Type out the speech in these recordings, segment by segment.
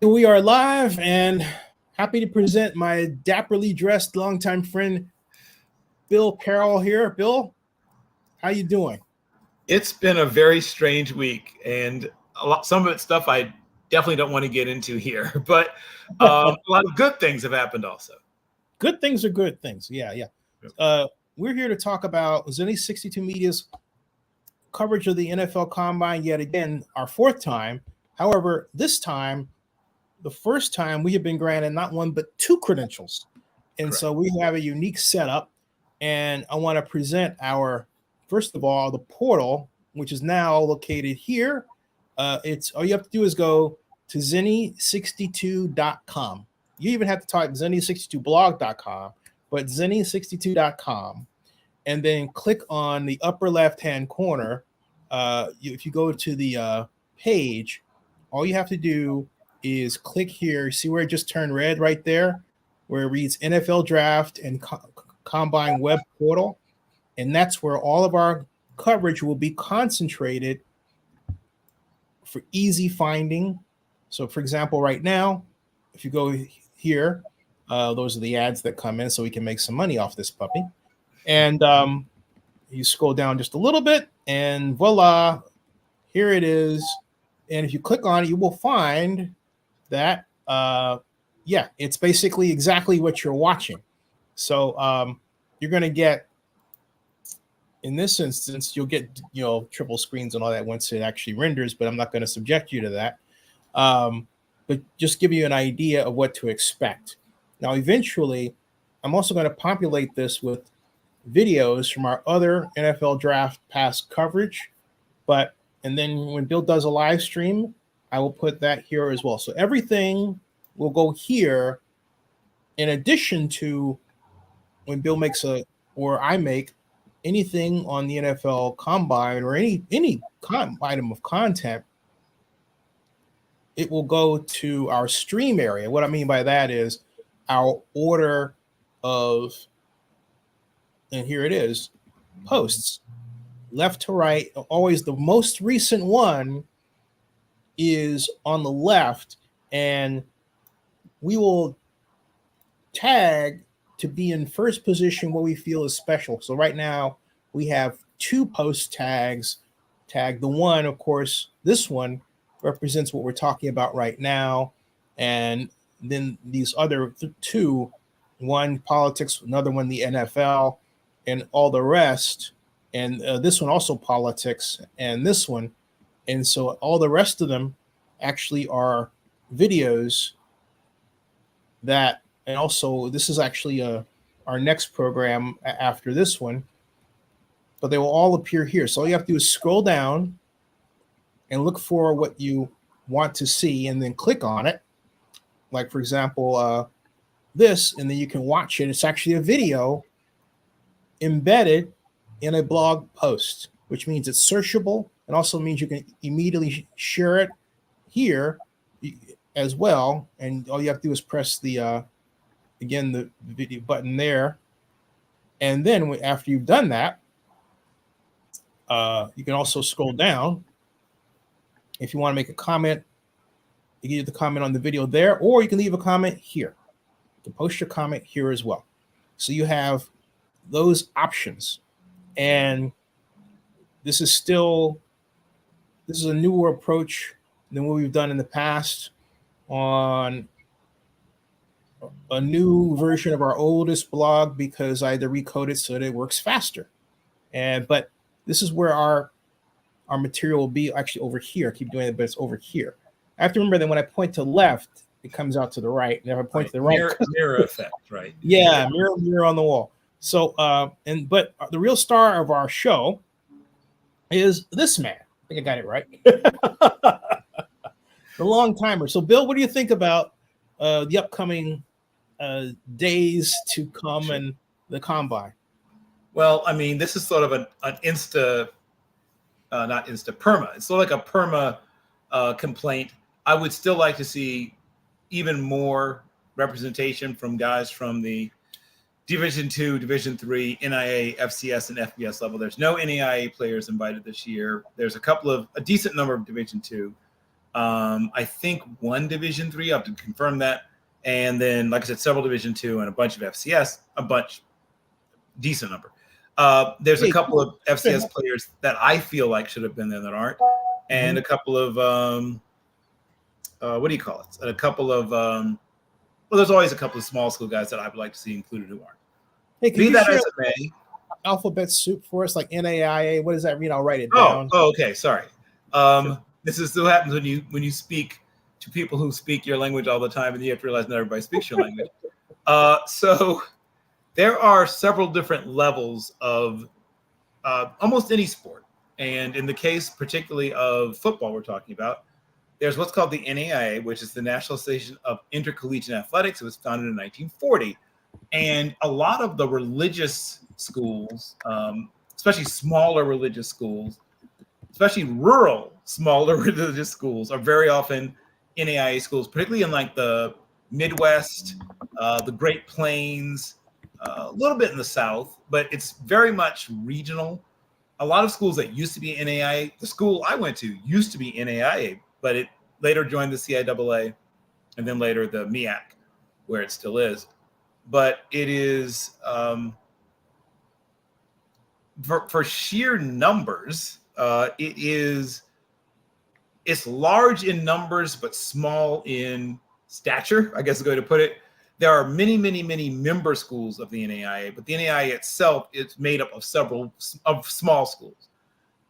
We are live and happy to present my dapperly dressed longtime friend, Bill Carroll here. Bill, how you doing? It's been a very strange week, and some of it's stuff I definitely don't want to get into here, but a lot of good things have happened also. Good things are good things. Yeah. Yep. We're here to talk about Zennie 62 Media's coverage of the NFL Combine yet again, our fourth time. However, this time, the first time we have been granted not one but two credentials. And Correct. so we have a unique setup. And I want to present first of all, the portal, which is now located here. It's all you have to do is go to Zennie62.com. You even have to type Zennie62blog.com, but Zennie62.com. And then click on the upper left-hand corner. If you go to the page, all you have to do is click here. See where it just turned red right there, where it reads NFL Draft and Combine Web Portal. And that's where all of our coverage will be concentrated for easy finding. So, for example, right now, if you go here, those are the ads that come in so we can make some money off this puppy. And you scroll down just a little bit, and voila, here it is. And if you click on it, you will find that, it's basically exactly what you're watching. So you're going to get, in this instance, you'll get, triple screens and all that once it actually renders, but I'm not going to subject you to that. But just give you an idea of what to expect. Now, eventually, I'm also going to populate this with videos from our other NFL draft pass coverage. And then when Bill does a live stream, I will put that here as well. So everything will go here in addition to when Bill makes or I make anything on the NFL Combine or any item of content. It will go to our stream area. What I mean by that is our order of, and here it is, posts, left to right. Always the most recent one is on the left, and we will tag to be in first position what we feel is special. So right now we have two post tags. The one, of course, this one represents what we're talking about right now. And then these other two, one politics, another one the NFL, and all the rest. And this one also politics, and this one. And so all the rest of them actually are videos that, and also this is actually our next program after this one, but they will all appear here. So all you have to do is scroll down and look for what you want to see and then click on it. Like, for example, this, and then you can watch it. It's actually a video embedded in a blog post, which means it's searchable, and also means you can immediately share it here as well. And all you have to do is press the video button there. And then after you've done that, you can also scroll down. If you want to make a comment, you can leave the comment on the video there, or you can leave a comment here. You can post your comment here as well. So you have those options. And this is a newer approach than what we've done in the past on a new version of our oldest blog, because I had to recode it so that it works faster. But this is where our material will be actually over here. I keep doing it, but it's over here. I have to remember that when I point to left, it comes out to the right. And if I point to the right, mirror effect, right? Yeah, mirror on the wall. So, but the real star of our show is this man. I think I got it right. The long timer. So, Bill, what do you think about the upcoming days to come and the Combine? Well, I mean, this is sort of an not perma. It's sort of like a perma complaint. I would still like to see even more representation from guys from the Division II, Division III, NIA, FCS, and FBS level. There's no NAIA players invited this year. There's a decent number of Division II. I think one Division III. I have to confirm that. And then, like I said, several Division II and a bunch of FCS, decent number. There's a couple of FCS players that I feel like should have been there that aren't, and a couple of what do you call it? And a couple of well, there's always a couple of small school guys that I would like to see included who aren't. Hey, Be that as it may, alphabet soup for us, like NAIA. What does that mean? I'll write it down. Oh, okay. Sorry. This is what happens when you speak to people who speak your language all the time, and you have to realize not everybody speaks your language. So there are several different levels of almost any sport. And in the case particularly of football we're talking about, there's what's called the NAIA, which is the National Association of Intercollegiate Athletics. It was founded in 1940. And a lot of the religious schools, especially smaller religious schools, especially rural smaller religious schools, are very often NAIA schools, particularly in like the Midwest, the Great Plains, a little bit in the South, but it's very much regional. A lot of schools that used to be NAIA, the school I went to used to be NAIA, but it later joined the CIAA and then later the MEAC, where it still is. But it is for sheer numbers, it's large in numbers but small in stature, I guess is the way to put it. There are many, many, many member schools of the NAIA, but the NAIA itself is made up of several small schools.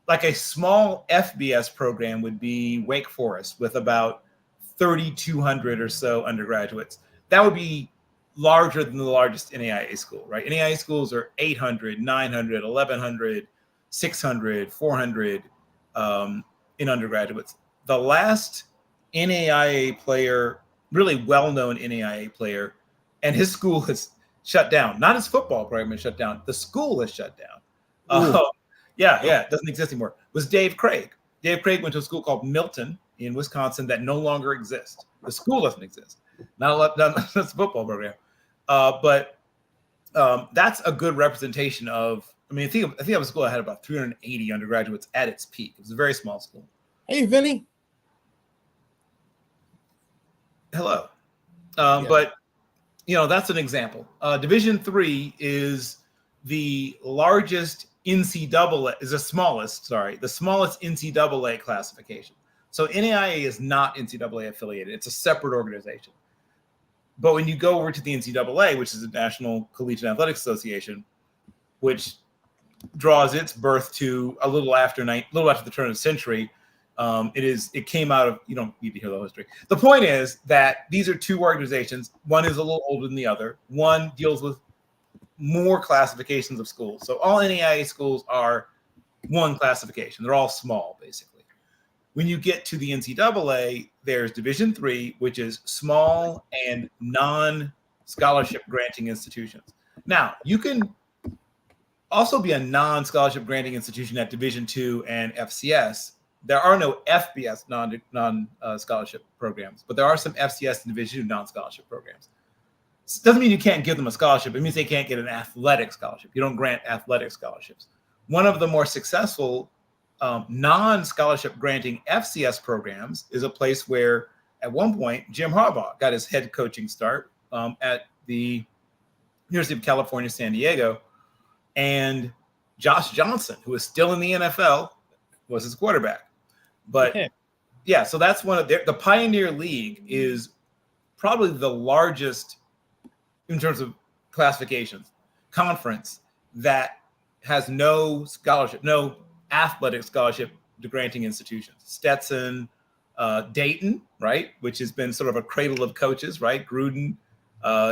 Like a small FBS program would be Wake Forest with about 3,200 or so undergraduates. That would be larger than the largest NAIA school, right? NAIA schools are 800, 900, 1,100, 600, 400 in undergraduates. The last NAIA player, really well-known NAIA player, and his school has shut down. Not his football program has shut down. The school has shut down. It doesn't exist anymore. Was Dave Craig. Dave Craig went to a school called Milton in Wisconsin that no longer exists. The school doesn't exist. That's a football program. But that's a good representation of, I think I was a school that had about 380 undergraduates at its peak. It was a very small school. Hey, Vinny. Hello. But, that's an example. Division III is the largest NCAA, is the smallest NCAA classification. So NAIA is not NCAA affiliated. It's a separate organization. But when you go over to the NCAA, which is the National Collegiate Athletics Association, which draws its birth to a little after the turn of the century, it came out of, you don't need to hear the whole history. The point is that these are two organizations. One is a little older than the other. One deals with more classifications of schools. So all NAIA schools are one classification. They're all small, basically. When you get to the NCAA, there's Division III, which is small and non-scholarship granting institutions. Now, you can also be a non-scholarship granting institution at Division II and FCS. There are no FBS non-scholarship programs, but there are some FCS and Division II non-scholarship programs. It doesn't mean you can't give them a scholarship. It means they can't get an athletic scholarship. You don't grant athletic scholarships. One of the more successful non-scholarship granting FCS programs is a place where at one point Jim Harbaugh got his head coaching start at the University of California, San Diego, and Josh Johnson, who is still in the NFL, was his quarterback. But so that's one of the Pioneer League is probably the largest in terms of classifications conference that has no scholarship, no athletic scholarship to granting institutions. Stetson, Dayton, right, which has been sort of a cradle of coaches, right? Gruden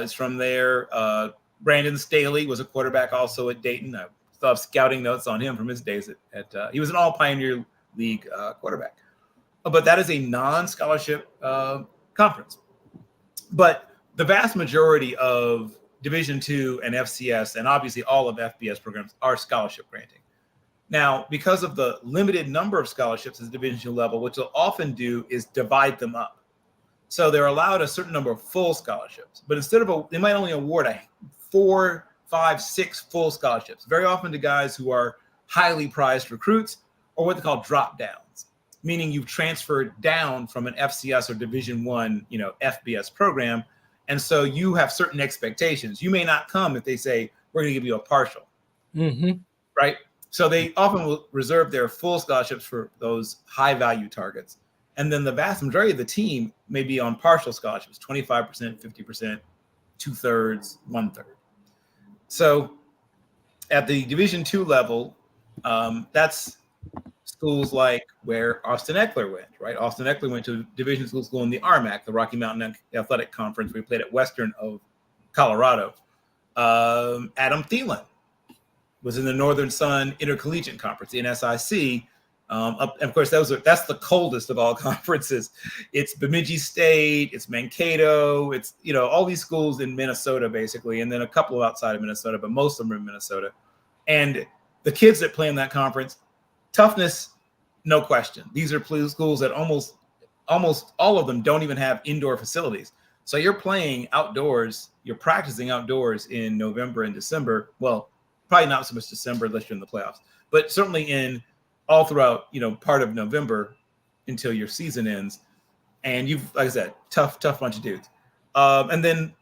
is from there. Brandon Staley was a quarterback also at Dayton. I still have scouting notes on him from his days at he was an all Pioneer League quarterback. But that is a non-scholarship conference. But the vast majority of Division II and FCS, and obviously all of FBS programs, are scholarship granting. Now, because of the limited number of scholarships at the Division II level, what you'll often do is divide them up. So they're allowed a certain number of full scholarships, but instead of they might only award 4, 5, 6 full scholarships, very often to guys who are highly prized recruits or what they call drop downs. meaning you've transferred down from an FCS or Division I, FBS program. And so you have certain expectations. You may not come if they say, we're going to give you a partial, right? So they often will reserve their full scholarships for those high value targets. And then the vast majority of the team may be on partial scholarships, 25%, 50%, 2/3, 1/3. So at the Division II level, that's schools like where Austin Eckler went, right? Austin Eckler went to a Division school in the RMAC, the Rocky Mountain Athletic Conference. We played at Western of Colorado. Adam Thielen was in the Northern Sun Intercollegiate Conference, the NSIC. Of course, that's the coldest of all conferences. It's Bemidji State, it's Mankato, it's all these schools in Minnesota basically, and then a couple outside of Minnesota, but most of them are in Minnesota. And the kids that play in that conference, toughness, no question. These are schools that almost all of them don't even have indoor facilities. So you're playing outdoors, you're practicing outdoors in November and December. Well, probably not so much December unless you're in the playoffs, but certainly in all throughout, part of November until your season ends. And you've, like I said, tough bunch of dudes. And then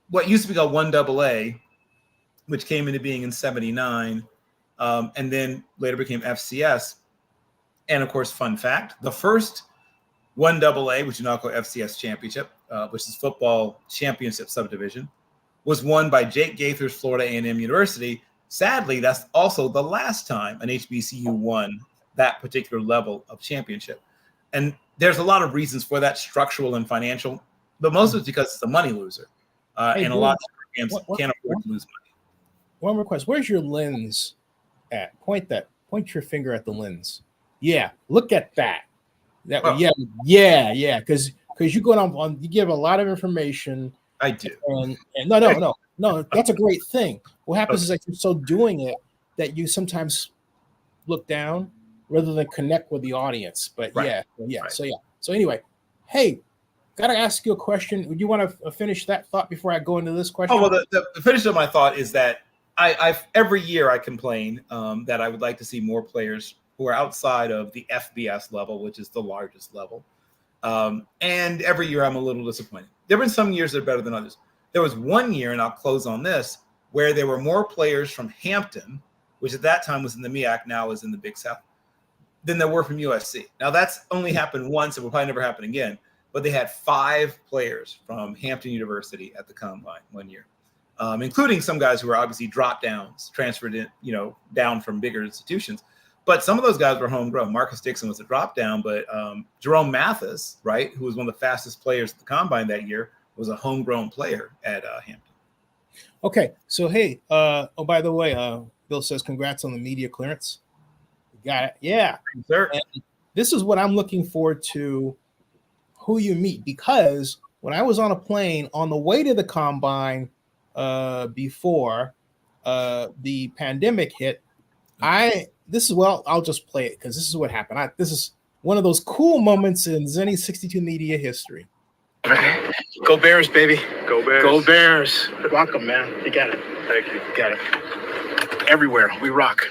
what used to be called 1AA, which came into being in 79, and then later became FCS. And of course, fun fact, the first 1AA, which you now call FCS championship, which is football championship subdivision, was won by Jake Gaither's Florida A&M University. Sadly, that's also the last time an HBCU won that particular level of championship. And there's a lot of reasons for that, structural and financial, but most of it's because it's a money loser. And a lot of programs can't afford to lose money. One request. Where's your lens at? Point your finger at the lens. Yeah, look at that. Yeah. Because you go on, you give a lot of information. I do. And no, that's a great thing. What happens is that you're so doing it that you sometimes look down rather than connect with the audience. But right. Right. So anyway, hey, gotta ask you a question. Would you want to finish that thought before I go into this question? Oh, well, the finish of my thought is that I've every year I complain that I would like to see more players who are outside of the FBS level, which is the largest level. And every year I'm a little disappointed. There have been some years that are better than others. There was one year, and I'll close on this, where there were more players from Hampton, which at that time was in the MEAC, now is in the Big South, than there were from USC. Now that's only happened once. It will probably never happen again. But they had 5 players from Hampton University at the Combine one year, including some guys who were obviously drop downs, transferred in, down from bigger institutions. But some of those guys were homegrown. Marcus Dixon was a drop down, but Jerome Mathis, right, who was one of the fastest players at the Combine that year, was a homegrown player at Hampton. Okay, so hey, by the way, Bill says congrats on the media clearance. You got it, yeah, sir. And this is what I'm looking forward to. Who you meet, because when I was on a plane on the way to the Combine before the pandemic hit, I'll just play it because this is what happened. This is one of those cool moments in Zennie 62 media history. Go Bears, baby. Go Bears. Go Bears. Welcome, man. You got it. Thank you. You got it. Everywhere. We rock.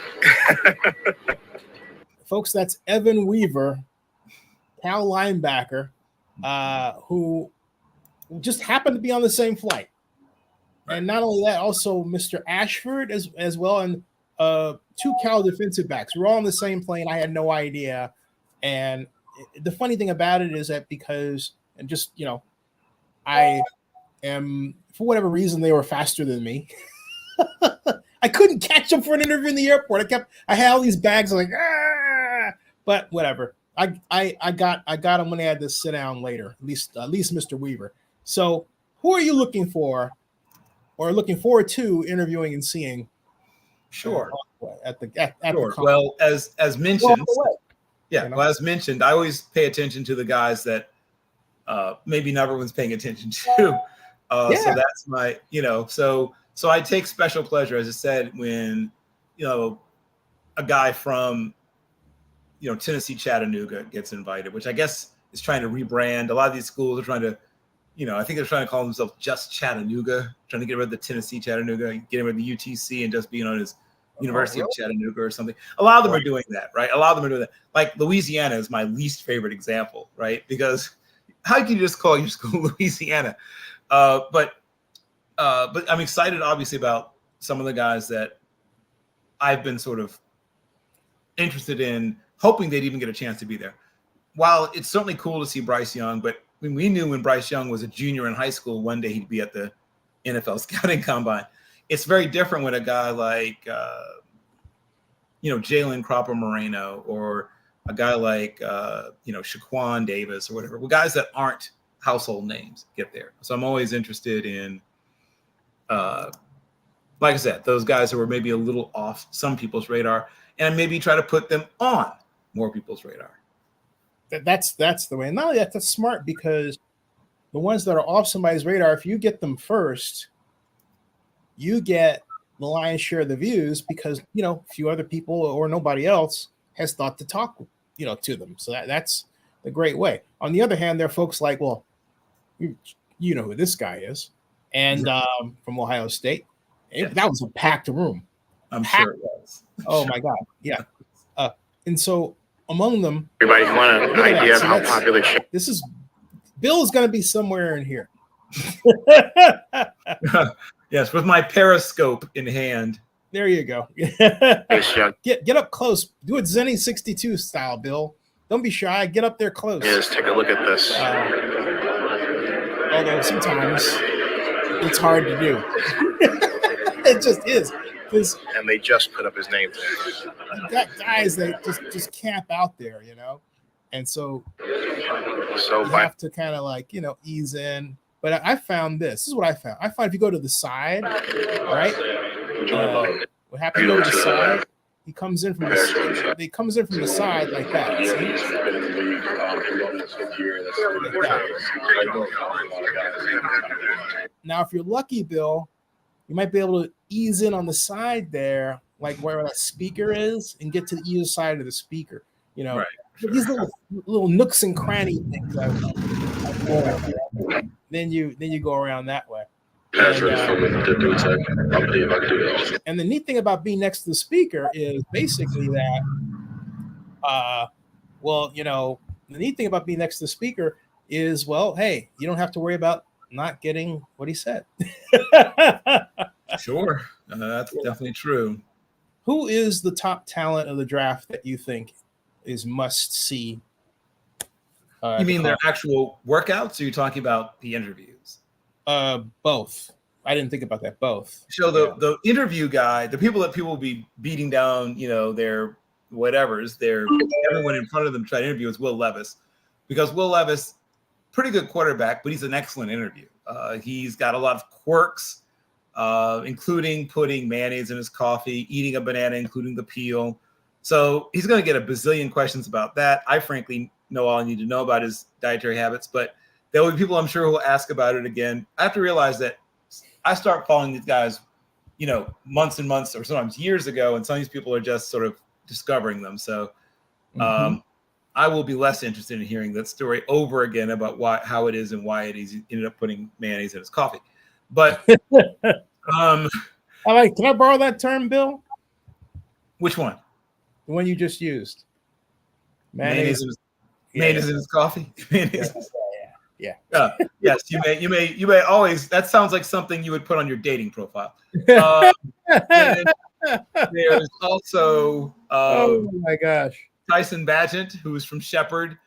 Folks, that's Evan Weaver, Cal linebacker, who just happened to be on the same flight. And not only that, also Mr. Ashford as well, and 2 Cal defensive backs. We're all on the same plane. I had no idea. And the funny thing about it is that because, and just, I am, for whatever reason, they were faster than me. I couldn't catch them for an interview in the airport. I had all these bags like, but whatever. I got them when they had to sit down later, at least Mr. Weaver. So who are you looking for or looking forward to interviewing and seeing? Sure. At the well, as mentioned, as mentioned, I always pay attention to the guys that maybe not everyone's paying attention to. So that's my, so I take special pleasure, as I said, when, a guy from, Tennessee, Chattanooga gets invited, which I guess is trying to rebrand. A lot of these schools are trying to, I think they're trying to call themselves just Chattanooga, trying to get rid of the Tennessee, Chattanooga, get rid of the UTC and just be known as University of Chattanooga or something. A lot of them are doing that, right? A lot of them are doing that. Like Louisiana is my least favorite example, right? Because how can you just call your school Louisiana? But I'm excited, obviously, about some of the guys that I've been sort of interested in, hoping they'd even get a chance to be there. While it's certainly cool to see Bryce Young, but we knew when Bryce Young was a junior in high school, one day he'd be at the NFL scouting combine. It's very different when a guy like, Jalen Cropper Moreno, or a guy like, Shaquan Davis or whatever. Well, guys that aren't household names get there. So I'm always interested in, like I said, those guys who are maybe a little off some people's radar, and maybe try to put them on more people's radar. That's the way. And not only that, that's smart, because the ones that are off somebody's radar, if you get them first, you get the lion's share of the views, because a few other people or nobody else has thought to talk to them. So that's a great way. On the other hand, there are folks like, well, you know who this guy is, and from Ohio State. That was a packed room. I'm sure it was. Oh my God, yeah. And so among them, Everybody want an idea of how popular this is. Bill is going to be somewhere in here. Yes, with my periscope in hand. There you go. Get up close. Do it Zennie 62 style, Bill. Don't be shy. Get up there close. Yes, take a look at this. Although sometimes it's hard to do. It just is. And they just put up his name there. You got guys that just camp out there, and so you have to kind of ease in. But I found this. This is what I found. I find if you go to the side, right? What happens? You go to the side. He comes in from the side. He comes in from the side like that. See? Like that. Now, if you're lucky, Bill, you might be able to ease in on the side there, like where that speaker is, and get to either side of the speaker. Right, sure. These little nooks and cranny things. Then you go around that way. And the neat thing about being next to the speaker is basically that, the neat thing about being next to the speaker is, hey, you don't have to worry about not getting what he said. Sure. That's definitely true. Who is the top talent of the draft that you think is must see? You mean their actual workouts, or you're talking about the interviews? Both. I didn't think about that. Both. So the interview guy, the people that people will be beating down, their whatevers, everyone in front of them try to interview is Will Levis, because Will Levis, pretty good quarterback, but he's an excellent interview. He's got a lot of quirks, including putting mayonnaise in his coffee, eating a banana, including the peel. So he's going to get a bazillion questions about that. I frankly know all I need to know about his dietary habits, but there will be people I'm sure who will ask about it again. I have to realize that I start following these guys, months and months or sometimes years ago, and some of these people are just sort of discovering them. So I will be less interested in hearing that story over again about how it is and why it is he ended up putting mayonnaise in his coffee. But can I borrow that term, Bill? Which one? The one you just used. Mayonnaise in his coffee. Yeah. Yes, you may always. That sounds like something you would put on your dating profile. There's also oh my gosh, Tyson Bagent, who's from Shepherd.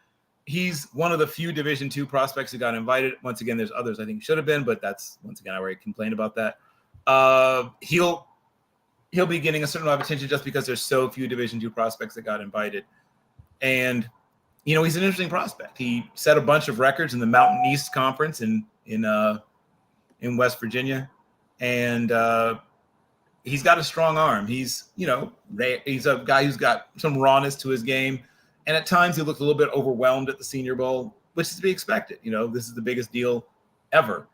He's one of the few Division II prospects who got invited. Once again, there's others I think should have been, but that's once again I already complained about that. He'll be getting a certain amount of attention just because there's so few Division II prospects that got invited, and he's an interesting prospect. He set a bunch of records in the Mountain East Conference in West Virginia, and he's got a strong arm. He's a guy who's got some rawness to his game, and at times he looked a little bit overwhelmed at the Senior Bowl, which is to be expected. This is the biggest deal ever.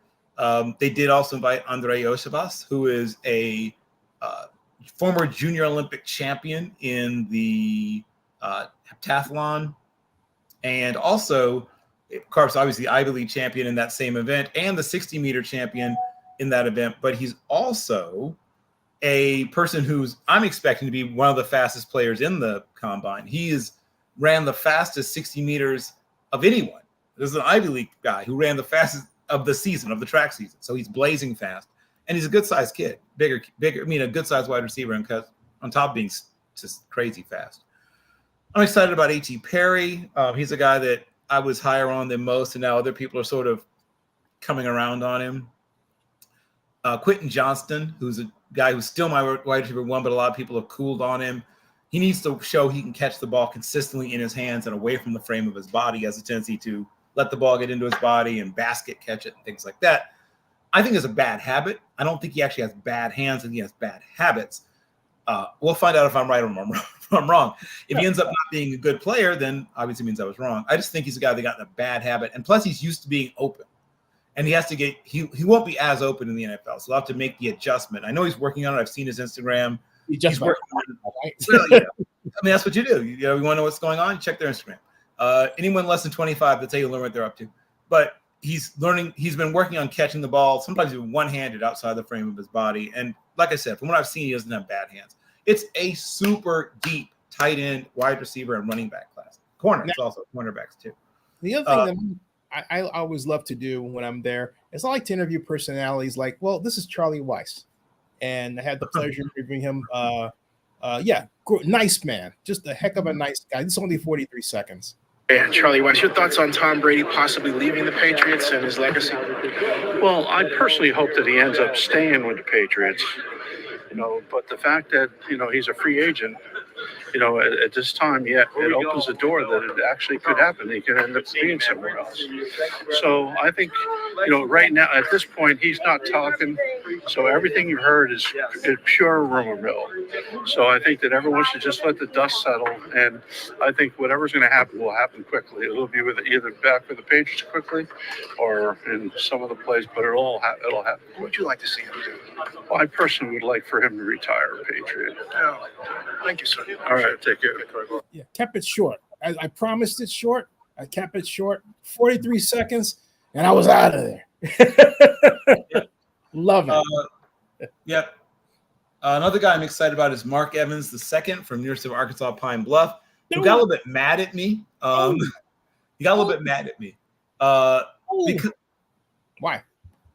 They did also invite Andre Yoshavas, who is a former Junior Olympic champion in the heptathlon. And also, of course, obviously Ivy League champion in that same event and the 60-meter champion in that event. But he's also a person who's I'm expecting to be one of the fastest players in the combine. Ran the fastest 60 meters of anyone. There's an Ivy League guy who ran the fastest of the season, of the track season. So he's blazing fast. And he's a good-sized kid, bigger. I mean, a good-sized wide receiver, and on top of being just crazy fast. I'm excited about A.T. Perry. He's a guy that I was higher on than most, and now other people are sort of coming around on him. Quentin Johnston, who's a guy who's still my wide receiver one, but a lot of people have cooled on him. He needs to show he can catch the ball consistently in his hands and away from the frame of his body. He has a tendency to let the ball get into his body and basket catch it and things like that. I think it's a bad habit. I don't think he actually has bad hands and he has bad habits. We'll find out if I'm right or if I'm wrong. If he ends up not being a good player, then obviously means I was wrong. I just think he's a guy that got in a bad habit. And plus he's used to being open. And he has to get he won't be as open in the NFL. So he'll have to make the adjustment. I know he's working on it. I've seen his Instagram. He's working on it. Right? Well, yeah. I mean, that's what you do. You want to know what's going on? You check their Instagram. Anyone less than 25, that's how you learn what they're up to. But he's been working on catching the ball, sometimes even one-handed outside the frame of his body. And like I said, from what I've seen, he doesn't have bad hands. It's a super deep tight end, wide receiver, and running back class. Corners also, cornerbacks too. The other thing that I always love to do when I'm there is I like to interview personalities like, well, this is Charlie Weiss. And I had the pleasure of interviewing him. Nice man. Just a heck of a nice guy. This is only 43 seconds. Yeah, Charlie, what's your thoughts on Tom Brady possibly leaving the Patriots and his legacy? Well, I personally hope that he ends up staying with the Patriots. But the fact that, he's a free agent, at this time, it opens the door that it actually could happen. He could end up being somewhere else. So I think, right now, at this point, he's not talking. So everything you heard is pure rumor mill. So I think that everyone should just let the dust settle. And I think whatever's going to happen will happen quickly. It'll be either back with the Patriots quickly or in some of the plays, but it'll happen. What would you like to see him do? Well, I personally would like for him to retire a Patriot. Oh, thank you, sir. All right, take care. Yeah, kept it short. I promised it short. I kept it short. 43 seconds, and I was out of there. Love it. Yep. Another guy I'm excited about is Mark Evans II from University of Arkansas Pine Bluff, who got a little bit mad at me. He got a little bit mad at me. Because, why?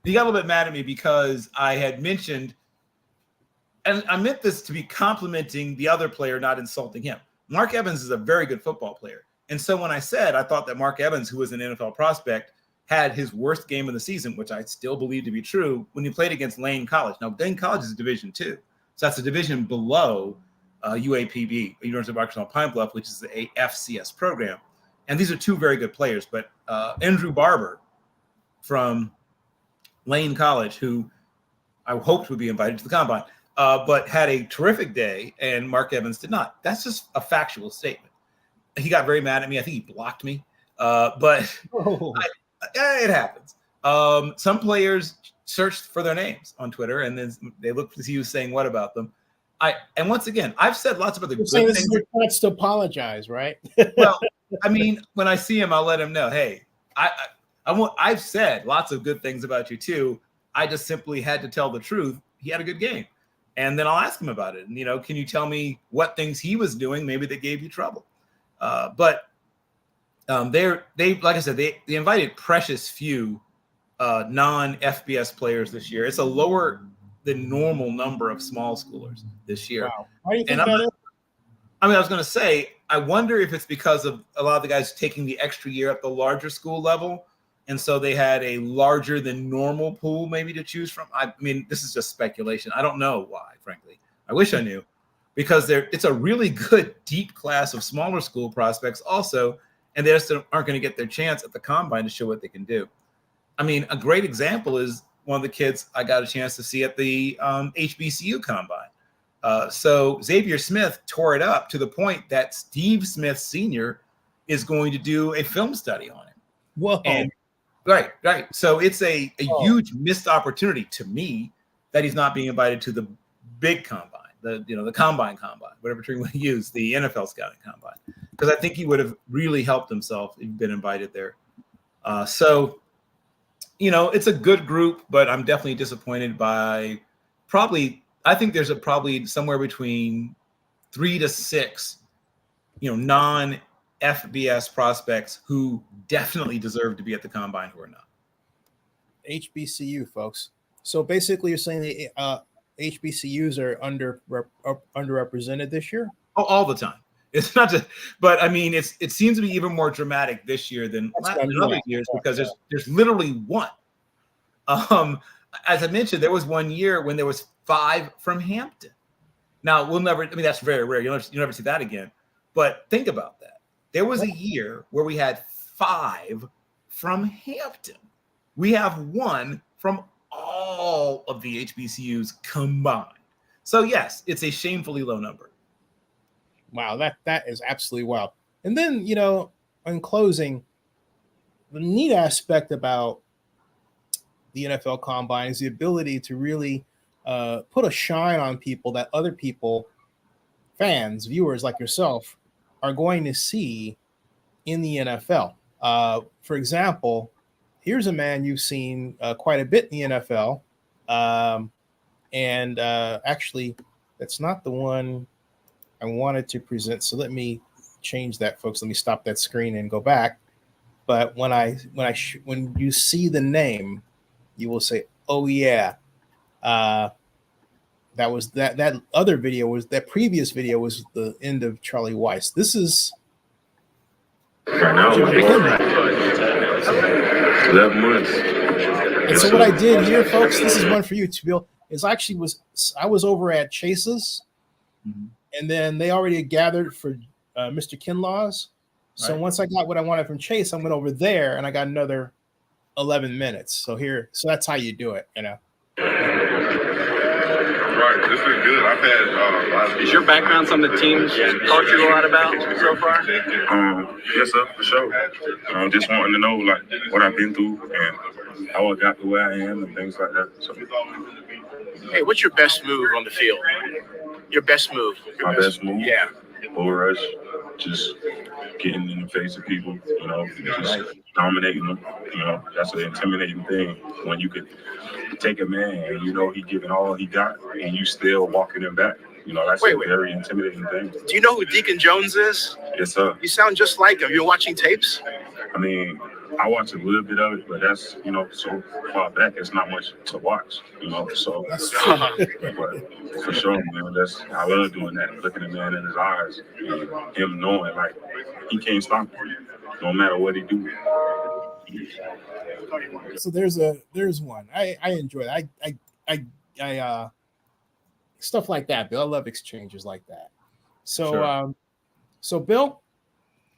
He got a little bit mad at me because I had mentioned, and I meant this to be complimenting the other player, not insulting him. Mark Evans is a very good football player. And so when I said I thought that Mark Evans, who was an NFL prospect, had his worst game of the season, which I still believe to be true, when he played against Lane College. Now, Lane College is Division II. So that's a division below UAPB, University of Arkansas Pine Bluff, which is a FCS program. And these are two very good players. But Andrew Barber from Lane College, who I hoped would be invited to the Combine, but had a terrific day, and Mark Evans did not. That's just a factual statement. He got very mad at me. I think he blocked me. It happens. Some players searched for their names on Twitter, and then they looked to see who's saying what about them. And once again, I've said lots of other good things. This is your chance to apologize, right? Well, I mean, when I see him, I'll let him know, hey, I've said lots of good things about you too. I just simply had to tell the truth. He had a good game. And then I'll ask him about it. And, can you tell me what things he was doing maybe that gave you trouble? But they like I said, they invited precious few non-FBS players this year. It's a lower than normal number of small schoolers this year. Wow. Why do you think that is? I was going to say, I wonder if it's because of a lot of the guys taking the extra year at the larger school level. And so they had a larger than normal pool maybe to choose from. I mean, this is just speculation. I don't know why, frankly. I wish I knew, because it's a really good deep class of smaller school prospects also, and they just aren't going to get their chance at the Combine to show what they can do. I mean, a great example is one of the kids I got a chance to see at the HBCU Combine. So Xavier Smith tore it up to the point that Steve Smith Sr. is going to do a film study on him. Whoa. And Right. So it's a huge missed opportunity to me that he's not being invited to the big Combine, the Combine, whatever term you want to use, the NFL Scouting Combine, because I think he would have really helped himself if he'd been invited there. So it's a good group, but I'm definitely disappointed by probably I think there's probably somewhere between 3 to 6, non-FBS prospects who definitely deserve to be at the combine who are not. HBCU folks. So basically, you're saying the HBCUs are underrepresented this year? Oh, all the time. It's not just, but I mean, it seems to be even more dramatic this year than other years because there's literally one. As I mentioned, there was one year when there was 5 from Hampton. Now that's very rare. You'll never see that again. But think about that. There was a year where we had 5 from Hampton. We have 1 from all of the HBCUs combined. So yes, it's a shamefully low number. Wow, that is absolutely wild. And then, in closing, the neat aspect about the NFL Combine is the ability to really put a shine on people that other people, fans, viewers like yourself, are going to see in the NFL. For example, here's a man you've seen quite a bit in the NFL. And actually, that's not the one I wanted to present. So let me change that, folks. Let me stop that screen and go back. But when you see the name, you will say, "Oh yeah." That was that other video was that previous video was the end of Charlie Weiss. This is right now. 11 months. And so what I did here, folks, this is one for you, Bill. I was over at Chase's, and then they already had gathered for Mr. Kinlaw's. So once I got what I wanted from Chase, I went over there and I got another 11 minutes. So that's how you do it, Right, this is good. I've had a lot of. Is your background something the team taught you a lot about so far? Yes, sir, for sure. Just wanting to know like what I've been through and how I got to where I am and things like that. So. Hey, what's your best move on the field? Your best move? My best move? Yeah. Bull rush, just getting in the face of people, just dominating them. That's an intimidating thing when you could take a man and he giving all he got and you still walking him back. That's a very intimidating thing. Do you know who Deacon Jones is? Yes, sir. You sound just like him. You're watching tapes? I mean, I watch a little bit of it, but that's, so far back, it's not much to watch, so, but for sure, man, I love doing that, looking at the man in his eyes, and him knowing, like, he can't stop me, no matter what he do. So there's one. I enjoy that. I stuff like that, Bill. I love exchanges like that. So, Sure. So Bill,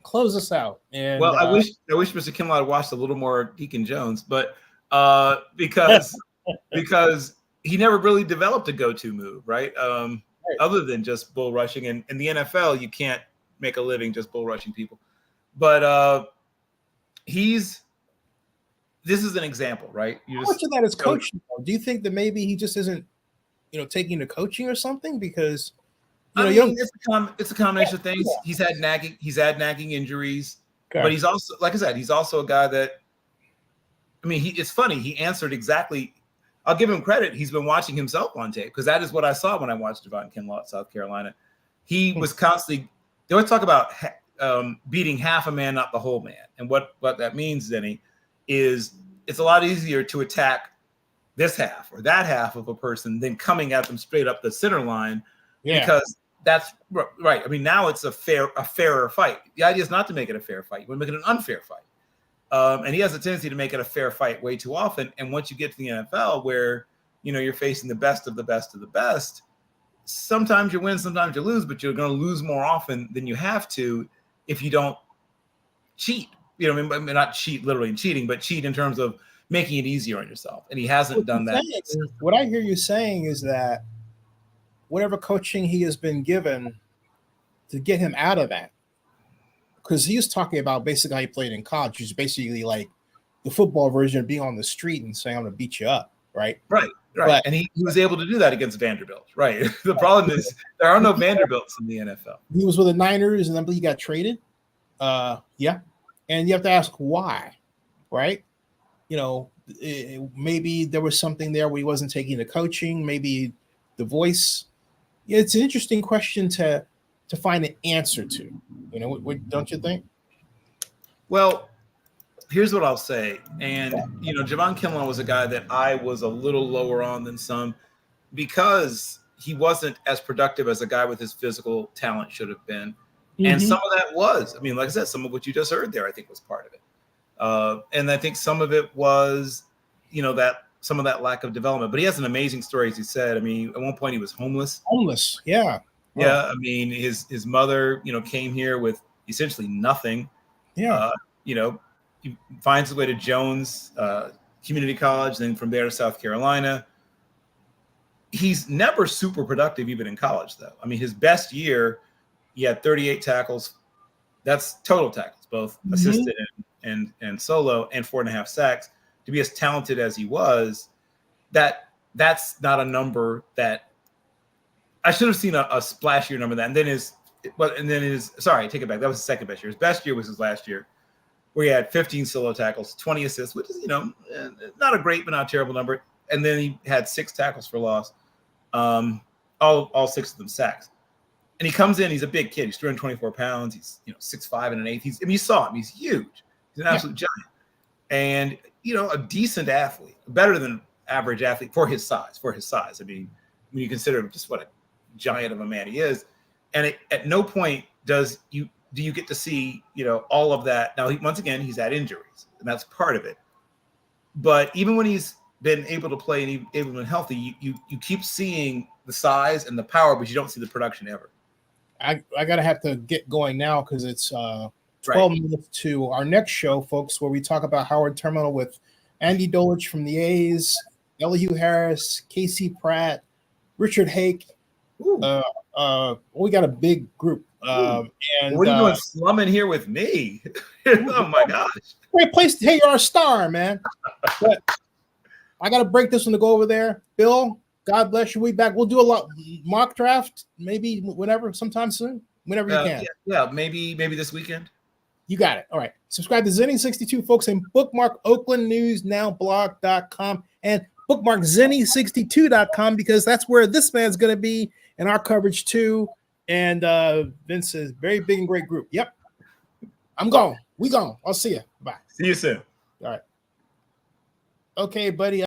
close us out. And I wish Mr. Kinlaw had watched a little more Deacon Jones, but because he never really developed a go-to move, right? Other than just bull rushing. And in the NFL, you can't make a living just bull rushing people. But this is an example, right? How much of that is coaching? Do you think that maybe he just isn't, taking the coaching or something? Because it's a combination of things. Yeah. He's had nagging injuries, but he's also, like I said, he's also a guy that, it's funny. He answered exactly. I'll give him credit. He's been watching himself on tape because that is what I saw when I watched Javon Kinlaw at South Carolina. He was constantly. They always talk about beating half a man, not the whole man, and what that means, Zennie, is it's a lot easier to attack this half or that half of a person than coming at them straight up the center line, because that's right. Now it's a fairer fight. The idea is not to make it a fair fight. You want to make it an unfair fight. And he has a tendency to make it a fair fight way too often. And once you get to the NFL where, you're facing the best of the best of the best, sometimes you win, sometimes you lose, but you're going to lose more often than you have to if you don't cheat. Not cheat literally in cheating, but cheat in terms of making it easier on yourself. And he hasn't done that. What I hear you saying is that whatever coaching he has been given to get him out of that, because he was talking about basically how he played in college, which is basically like the football version of being on the street and saying, I'm going to beat you up, right? Right. And he was able to do that against Vanderbilt, right? The problem is there are no Vanderbilts in the NFL. He was with the Niners, and then he got traded. And you have to ask why, right? Maybe there was something there where he wasn't taking the coaching. Maybe the voice? Yeah, it's an interesting question to find an answer to. You know, what don't you think? Well, here's what I'll say. And, Javon Kinlaw was a guy that I was a little lower on than some because he wasn't as productive as a guy with his physical talent should have been. Mm-hmm. And some of that was, like I said, some of what you just heard there, I think was part of it. And I think some of it was, that some of that lack of development. But he has an amazing story, as he said. At one point he was homeless. Homeless, yeah. Yeah, his mother, came here with essentially nothing. Yeah. He finds his way to Jones Community College, then from there to South Carolina. He's never super productive, even in college, though. His best year, he had 38 tackles. That's total tackles, both assisted and solo, and 4.5 sacks. To be as talented as he was, that's not a number that I should have seen a splashier number than that. Sorry, take it back. That was his second best year. His best year was his last year, where he had 15 solo tackles, 20 assists, which is, not a great but not a terrible number. And then he had 6 tackles for loss, all 6 of them sacks. And he comes in, he's a big kid. He's 324 pounds. He's 6'5" and an eighth. You saw him. He's huge. He's an absolute giant. And, a decent athlete, better than average athlete for his size. When you consider him just what a giant of a man he is. And at no point do you get to see, all of that. Now, once again, he's had injuries, and that's part of it. But even when he's been able to play and able to be healthy, you keep seeing the size and the power, but you don't see the production ever. I gotta have to get going now because it's 12 minutes to our next show, folks, where we talk about Howard Terminal with Andy Dolich from the A's, Elihu Harris, Casey Pratt, Richard Hake. We got a big group. And what are you doing slumming here with me? Oh my gosh. Great place. Hey, you're a star, man. But I got to break this one to go over there. Bill, God bless you. We'll be back. We'll do a lot mock draft, maybe whenever, sometime soon, whenever you can. Yeah, maybe this weekend. You got it. All right. Subscribe to Zennie62, folks, and bookmark OaklandNewsNowBlog.com and bookmark Zennie62.com because that's where this man's going to be in our coverage too. And Vince is very big and great group. Yep. I'm gone. We gone. I'll see you. Bye. See you soon. All right. Okay, buddy.